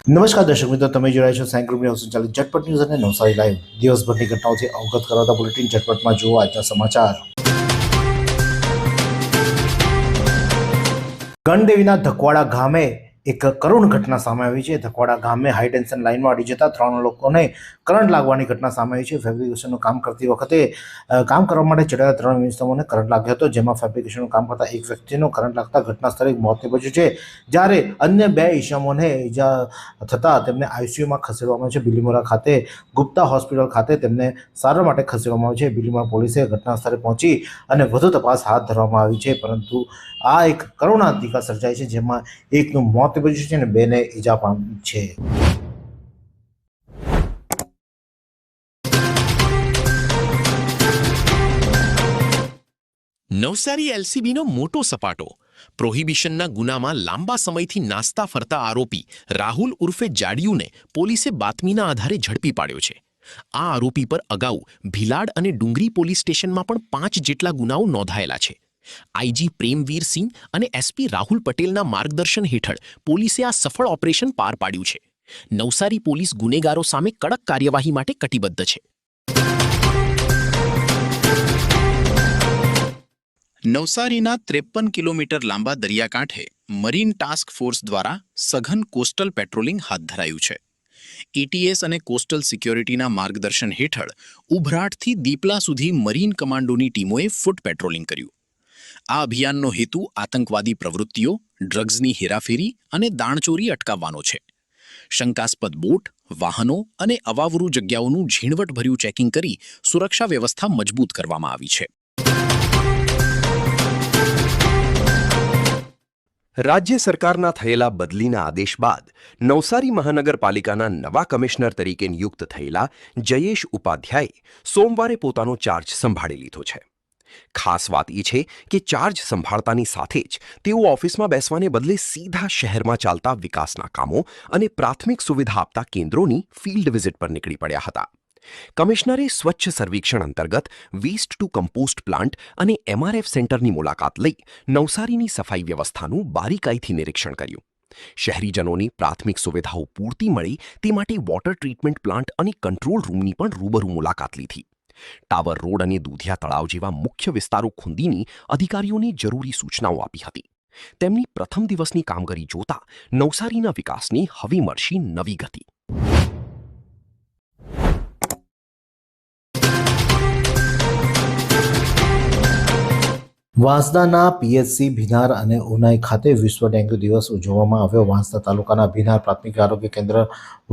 નમસ્કાર દર્શક મિત્રો, તમે જોડાયા છો સાયન્સ ગ્રુપની સંચાલિત ઝટપટ ન્યૂઝ અને નવસારી લાઈવ. દિવસભરની ઘટનાઓથી અવગત કરાવતા બુલેટિન ઝટપટમાં જુઓ આજના સમાચાર. ગણદેવીના ધકવાડા ગામે એક કરુણ ઘટના સામે આવી છે. ધકવાડા ગામે હાઈ ટેન્શન લાઇનમાં અડી જતા 3 લોકોને કરંટ લાગવાની ઘટના સામે આવી છે. ફેબ્રિકેશનનું કામ કરતી વખતે કામ કરવા માટે ચડાયેલા 3 મિસ્ત્રીઓને કરંટ લાગ્યો હતો, જેમાં ફેબ્રિકેશનનું કામ કરતા એક વ્યક્તિનું કરંટ લાગતા ઘટના સ્થળે મોત નીપજ્યું છે, જ્યારે અન્ય 2 ઈસમોને ઈજા થતાં તેમને આઈસીયુમાં ખસેડવામાં આવ્યા છે. બિલીમોરા ખાતે ગુપ્તા હોસ્પિટલ ખાતે તેમને સારવાર માટે ખસેડવામાં આવ્યા છે. બિલીમોરા પોલીસે ઘટના સ્થળે પહોંચી અને વધુ તપાસ હાથ ધરવામાં આવી છે, પરંતુ આ એક કરુણાંતિકા સર્જાઈ છે, જેમાં એકનું મોત નીપજ્યું છે અને 2ને ઈજા પામી છે. નવસારી એલસીબીનો મોટો સપાટો. પ્રોહિબિશનના ગુનામાં લાંબા સમયથી નાસ્તા ફરતા આરોપી રાહુલ ઉર્ફે જાડિયુને પોલીસે બાતમીના આધારે ઝડપી પાડ્યો છે. આ આરોપી પર અગાઉ ભીલાડ અને ડુંગરી પોલીસ સ્ટેશનમાં પણ 5 જેટલા ગુનાઓ નોંધાયેલા છે. આઈજી પ્રેમવીર સિંહ અને એસપી રાહુલ પટેલના માર્ગદર્શન હેઠળ પોલીસે આ સફળ ઓપરેશન પાર પાડ્યું છે. નવસારી પોલીસ ગુનેગારો સામે કડક કાર્યવાહી માટે કટિબદ્ધ છે. નવસારીના 53 કિલોમીટર લાંબા દરિયાકાંઠે મરીન ટાસ્ક ફોર્સ દ્વારા સઘન કોસ્ટલ પેટ્રોલિંગ હાથ ધરાયું છે. એટીએસ અને કોસ્ટલ સિક્યોરિટીના માર્ગદર્શન હેઠળ ઉભરાટથી દીપલા સુધી મરીન કમાન્ડોની ટીમોએ ફૂટ પેટ્રોલિંગ કર્યું. આ અભિયાનનો હેતુ આતંકવાદી પ્રવૃત્તિઓ, ડ્રગ્સની હેરાફેરી અને દાણચોરી અટકાવવાનો છે. શંકાસ્પદ બોટ, વાહનો અને અવાવરૂ જગ્યાઓનું ઝીણવટભર્યું ચેકિંગ કરી સુરક્ષા વ્યવસ્થા મજબૂત કરવામાં આવી છે. રાજ્ય સરકારના થયેલા બદલીના આદેશ બાદ નવસારી મહાનગરપાલિકાના નવા કમિશનર તરીકે નિયુક્ત થયેલા જયેશ ઉપાધ્યાયે સોમવારે પોતાનો ચાર્જ સંભાળી લીધો છે. ખાસ વાત એ છે કે ચાર્જ સંભાળતાની સાથે જ તેઓ ઓફિસમાં બેસવાને બદલે સીધા શહેરમાં ચાલતા વિકાસના કામો અને પ્રાથમિક સુવિધા આપતા કેન્દ્રોની ફિલ્ડ વિઝિટ પર નીકળી પડ્યા હતા. કમિશનરે સ્વચ્છ સર્વેક્ષણ અંતર્ગત વેસ્ટ ટુ કમ્પોસ્ટ પ્લાન્ટ અને એમઆરએફ સેન્ટરની મુલાકાત લઈ નવસારીની સફાઈ વ્યવસ્થાનું બારીકાઈથી નિરીક્ષણ કર્યું. શહેરીજનોની પ્રાથમિક સુવિધાઓ પૂરતી મળી તે માટે વોટર ટ્રીટમેન્ટ પ્લાન્ટ અને કંટ્રોલ રૂમની પણ રૂબરૂ મુલાકાત લીધી. ટાવર રોડ અને દૂધિયા તળાવ જેવા મુખ્ય વિસ્તારો ખૂંદીની અધિકારીઓને જરૂરી સૂચનાઓ આપી હતી. તેમની પ્રથમ દિવસની કામગીરી જોતા નવસારીના વિકાસની હવે મળશે નવી ગતિ. વાંસદાના પીએચસી ભીનાર અને ઉનાઈ ખાતે વિશ્વ ડેન્ગ્યુ દિવસ ઉજવવામાં આવ્યો. વાંસદા તાલુકાના ભીનાર પ્રાથમિક આરોગ્ય કેન્દ્ર,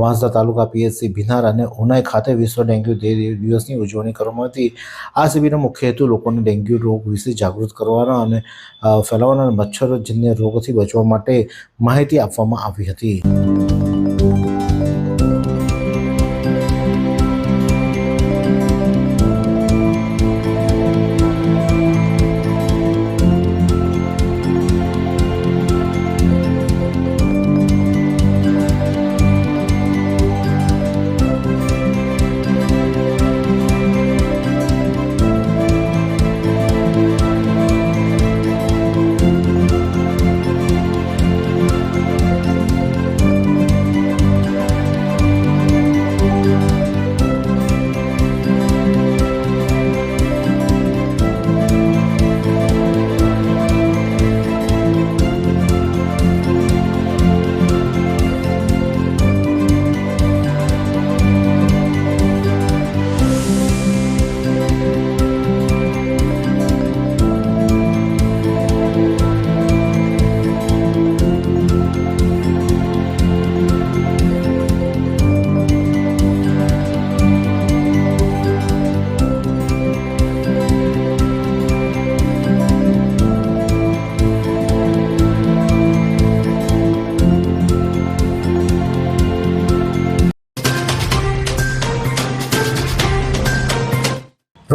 વાંસદા તાલુકા પીએચસી ભીનાર અને ઉનાઈ ખાતે વિશ્વ ડેન્ગ્યુ દિવસની ઉજવણી કરવામાં હતી. આ શિબિરનો મુખ્ય હેતુ લોકોને ડેન્ગ્યુ રોગ વિશે જાગૃત કરવાનો અને ફેલાવાના મચ્છરજન્ય રોગોથી બચવા માટે માહિતી આપવામાં આવી હતી.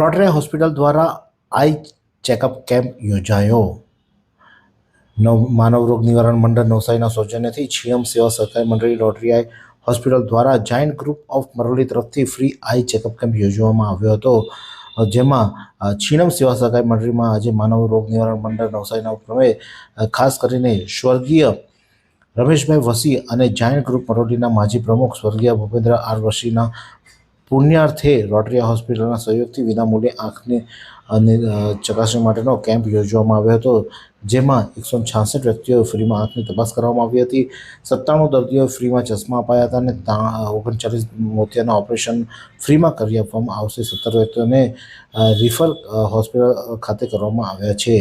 રોટરી હોસ્પિટલ દ્વારા આઈ ચેકઅપ કેમ્પ યોજાયો. માનવ રોગ નિવારણ મંડળ નવસારીના સૌજન્યથી છીયમ સેવા સહકારી મંડળી રોટરી આઈ હોસ્પિટલ દ્વારા જાયન્ટ ગ્રુપ ઓફ મરોલી તરફથી ફ્રી આઈ ચેકઅપ કેમ્પ યોજવામાં આવ્યો હતો, જેમાં છીણમ સેવા સહકારી મંડળીમાં આજે માનવ રોગ નિવારણ મંડળ નવસારીના ઉપક્રમે ખાસ કરીને સ્વર્ગીય રમેશભાઈ વસી અને જાયન્ટ ગ્રુપ મરોડીના માજી પ્રમુખ સ્વર્ગીય ભૂપેન્દ્ર આર વસીના પુણ્યાર્થે રોટરી હોસ્પિટલના સહયોગથી વિનામૂલ્યે આંખની ચકાસણી માટેનો કેમ્પ યોજવામાં આવ્યો હતો, જેમાં 166 વ્યક્તિઓએ ફ્રીમાં આંખની તપાસ કરવામાં આવી હતી. 97 દર્દીઓએ ફ્રીમાં ચશ્મા અપાયા હતા અને 39 મોતિયાના ઓપરેશન ફ્રીમાં કરી આપવામાં આવશે. 17 વ્યક્તિઓને રિફર હોસ્પિટલ ખાતે કરવામાં આવ્યા છે.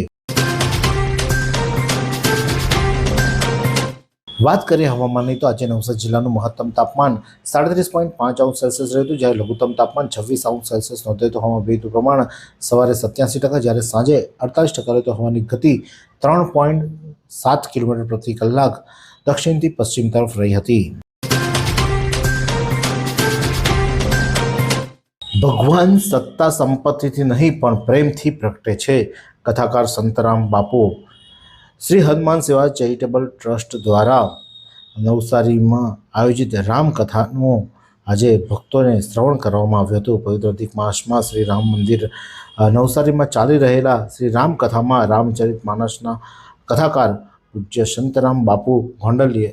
વાત કરીએ હવામાનની તો આજે નવસારી જિલ્લાનું મહત્તમ તાપમાન 37.5 સેલ્સિયસ રહ્યું હતું, જ્યારે લઘુત્તમ તાપમાન 26 સેલ્સિયસ નોંધાયું હતું. હવામાં ભેજનું પ્રમાણ સવારે 87%, જ્યારે સાંજે 48% રહ્યું હતું. હવાની ગતિ 3.7 કિલોમીટર પ્રતિ કલાક દક્ષિણથી પશ્ચિમ તરફ રહી હતી. ભગવાન સત્તા સંપત્તિથી નહીં પણ પ્રેમથી પ્રગટે છે. કથાકાર સંતરામ બાપુ. શ્રી હનુમાન સેવા ચેરિટેબલ ટ્રસ્ટ દ્વારા નવસારીમાં આયોજિત રામકથાનું આજે ભક્તોને શ્રવણ કરવામાં આવ્યું હતું. પવિત્ર અધિક માસમાં શ્રી રામ મંદિર નવસારીમાં ચાલી રહેલા શ્રી રામકથામાં રામચરિત માનસના કથાકાર પૂજ્ય સંતરામ બાપુ ગોંડલીએ,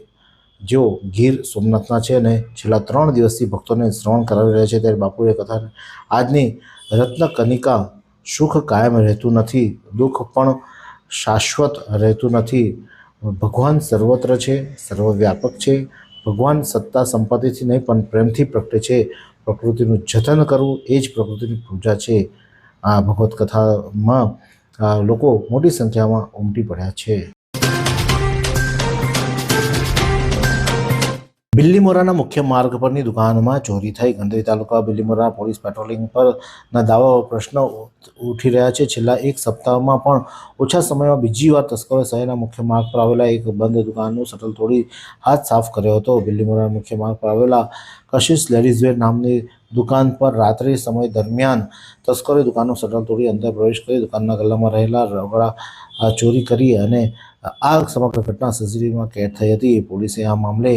જેઓ ગીર સોમનાથના છે અને છેલ્લા 3 દિવસથી ભક્તોને શ્રવણ કરાવી રહ્યા છે, ત્યારે બાપુએ કથા આજની રત્નકનિકા સુખ કાયમ રહેતું નથી, દુઃખ પણ શાશ્વત રહેતું નથી. ભગવાન સર્વત્ર છે, સર્વવ્યાપક છે. ભગવાન સત્તા સંપત્તિથી નહીં પણ પ્રેમથી પ્રગટે છે. પ્રકૃતિનું જતન કરવું એ જ પ્રકૃતિની પૂજા છે. આ ભગવત કથામાં લોકો મોટી સંખ્યામાં ઉમટી પડ્યા છે. બિલ્લીમોરાના મુખ્ય માર્ગ પરની દુકાનમાં ચોરી થઈ. ગંદરી તાલુકા બિલ્લીમોરા પોલીસ પેટ્રોલિંગ પરના દાવા પ્રશ્નો ઉઠી રહ્યા છે. છેલ્લા એક સપ્તાહમાં પણ ઓછા સમયમાં બીજી વાર તસ્કરોએ શહેરના મુખ્ય માર્ગ પર આવેલા એક બંધ દુકાનનું શટર તોડી હાથ સાફ કર્યો હતો. બિલ્લીમોરાના મુખ્ય માર્ગ પર આવેલા કશિશ લેડીઝવેર નામની દુકાન પર રાત્રિ સમય દરમિયાન તસ્કરોએ દુકાનનું શટર તોડી અંદર પ્રવેશ કરી દુકાનના ગલ્લામાં રહેલા રગડા ચોરી કરી અને આ સમગ્ર ઘટના સીસીટીવીમાં કેદ થઈ હતી. પોલીસે આ મામલે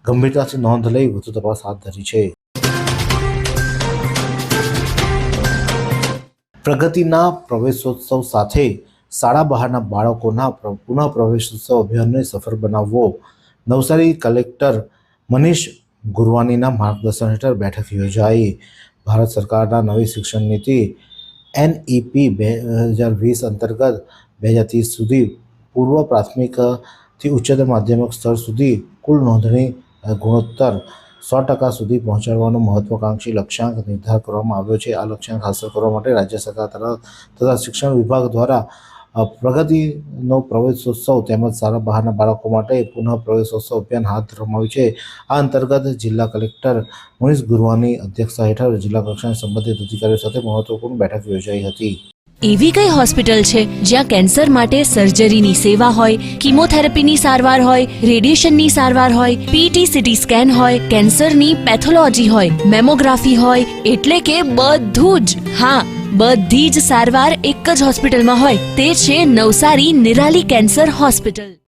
ગંભીરતાથી નોંધ લઈ વધુ તપાસ હાથ ધરી છે. પ્રગતિના પ્રવેશોત્સવ સાથે શાળા બહારના બાળકોના પુનઃ પ્રવેશોત્સવ અભિયાનને સફળ બનાવવો. નવસારી કલેક્ટર મનીષ ગુરવાનીના માર્ગદર્શન હેઠળ બેઠક યોજાઈ. ભારત સરકારના નવી શિક્ષણ નીતિ NEP 2020 અંતર્ગત 2030 સુધી પૂર્વ પ્રાથમિકથી ઉચ્ચતર માધ્યમિક સ્તર સુધી કુલ નોંધણી ગુણોત્તર 100% સુધી પહોંચાડવાનો મહત્વાકાંક્ષી લક્ષ્યાંક નિર્ધાર કરવામાં આવ્યો છે. આ લક્ષ્યાંક હાંસલ કરવા માટે રાજ્ય સરકાર તથા શિક્ષણ વિભાગ દ્વારા પ્રગતિનો પ્રવેશોત્સવ તેમજ શાળા બહારના બાળકો માટે પુનઃ પ્રવેશોત્સવ અભિયાન હાથ ધરવામાં આવ્યું છે. આ અંતર્ગત જિલ્લા કલેક્ટર મનીષ ગુરવાની અધ્યક્ષતા હેઠળ જિલ્લા કક્ષાના સંબંધિત અધિકારીઓ સાથે મહત્વપૂર્ણ બેઠક યોજાઈ હતી. એવી કઈ હોસ્પિટલ છે જ્યાં કેન્સર માટે સર્જરીની સેવા હોય, કીમોથેરાપીની સારવાર હોય, રેડિયેશનની સારવાર હોય, પીટી સીટી સ્કેન હોય, કેન્સરની પેથોલોજી હોય, મેમોગ્રાફી હોય, એટલે કે બધું જ. હા, બધી જ સારવાર એક જ હોસ્પિટલમાં હોય. તે છે નવસારી નિરાલી કેન્સર હોસ્પિટલ.